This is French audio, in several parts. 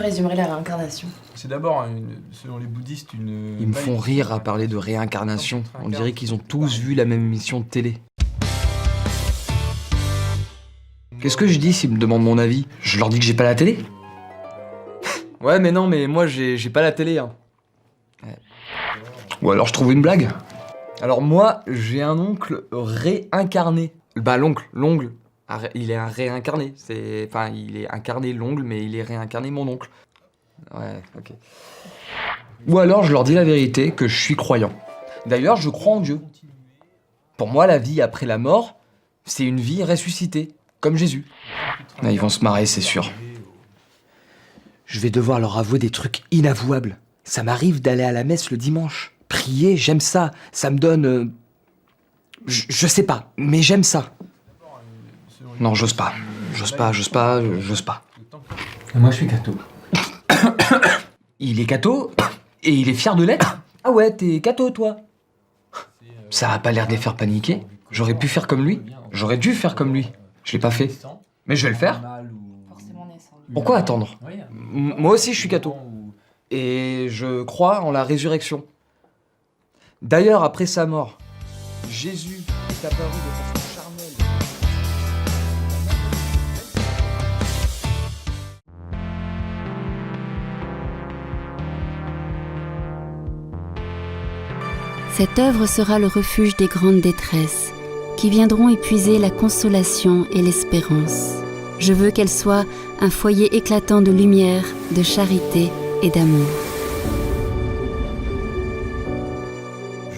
résumerais la réincarnation? C'est d'abord, selon les bouddhistes, une... Ils me font rire à parler de réincarnation. On dirait qu'ils ont tous vu la même émission de télé. Qu'est-ce que je dis s'ils me demandent mon avis? Je leur dis que j'ai pas la télé? Ouais, mais non, mais moi j'ai pas la télé, hein. Ouais. Ou alors je trouve une blague. Alors moi, j'ai un oncle réincarné. Bah l'oncle, il est un réincarné. Enfin, il est incarné l'ongle, mais il est réincarné mon oncle. Ouais, ok. Ou alors je leur dis la vérité, que je suis croyant. D'ailleurs, je crois en Dieu. Pour moi, la vie après la mort, c'est une vie ressuscitée, comme Jésus. Là, ils vont se marrer, c'est sûr. Je vais devoir leur avouer des trucs inavouables. Ça m'arrive d'aller à la messe le dimanche. Prier, j'aime ça. Ça me donne... Je sais pas, mais j'aime ça. Non, j'ose pas. J'ose pas. Moi, je suis catho. Il est catho et il est fier de l'être. Ah ouais, t'es catho, toi. Ça a pas l'air de les faire paniquer. J'aurais pu faire comme lui. J'aurais dû faire comme lui. Je l'ai pas fait. Mais je vais le faire. Pourquoi attendre? Moi aussi, je suis catho. Et je crois en la résurrection. D'ailleurs, après sa mort, Jésus est apparu de façon charnelle. Cette œuvre sera le refuge des grandes détresses, qui viendront épuiser la consolation et l'espérance. Je veux qu'elle soit un foyer éclatant de lumière, de charité et d'amour.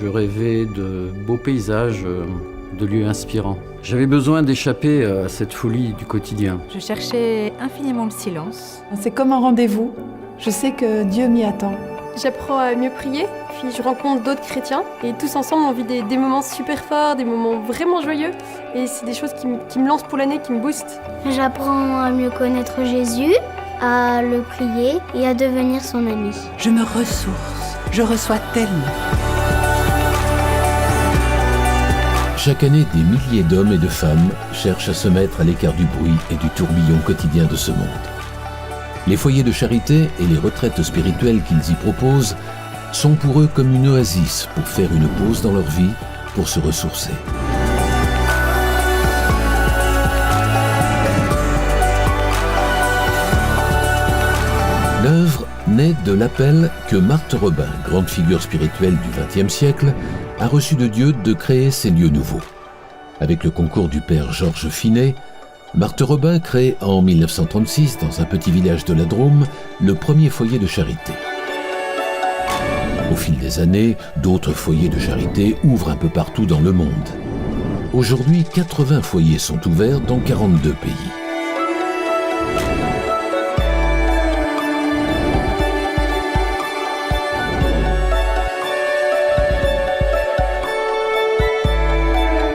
Je rêvais de beaux paysages, de lieux inspirants. J'avais besoin d'échapper à cette folie du quotidien. Je cherchais infiniment le silence. C'est comme un rendez-vous. Je sais que Dieu m'y attend. J'apprends à mieux prier, puis je rencontre d'autres chrétiens et tous ensemble on vit des moments super forts, des moments vraiment joyeux et c'est des choses qui me lancent pour l'année, qui me boostent. J'apprends à mieux connaître Jésus, à le prier et à devenir son ami. Je me ressource, je reçois tellement. Chaque année, des milliers d'hommes et de femmes cherchent à se mettre à l'écart du bruit et du tourbillon quotidien de ce monde. Les foyers de charité et les retraites spirituelles qu'ils y proposent sont pour eux comme une oasis pour faire une pause dans leur vie, pour se ressourcer. L'œuvre naît de l'appel que Marthe Robin, grande figure spirituelle du XXe siècle, a reçu de Dieu de créer ces lieux nouveaux. Avec le concours du père Georges Finet, Marthe Robin crée en 1936, dans un petit village de la Drôme, le premier foyer de charité. Au fil des années, d'autres foyers de charité ouvrent un peu partout dans le monde. Aujourd'hui, 80 foyers sont ouverts dans 42 pays.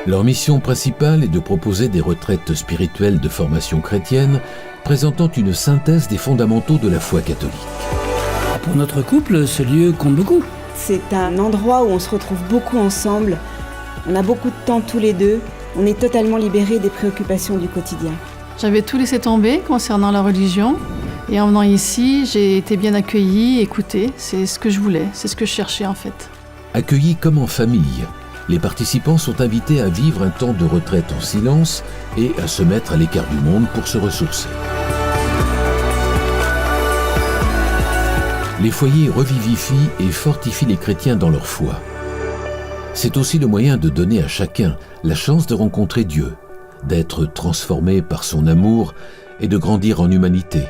Leur mission principale est de proposer des retraites spirituelles de formation chrétienne présentant une synthèse des fondamentaux de la foi catholique. Pour notre couple, ce lieu compte beaucoup. C'est un endroit où on se retrouve beaucoup ensemble. On a beaucoup de temps tous les deux. On est totalement libérés des préoccupations du quotidien. J'avais tout laissé tomber concernant la religion. Et en venant ici, j'ai été bien accueillie, écoutée. C'est ce que je voulais, c'est ce que je cherchais en fait. Accueillis comme en famille, les participants sont invités à vivre un temps de retraite en silence et à se mettre à l'écart du monde pour se ressourcer. Les foyers revivifient et fortifient les chrétiens dans leur foi. C'est aussi le moyen de donner à chacun la chance de rencontrer Dieu, d'être transformé par son amour et de grandir en humanité.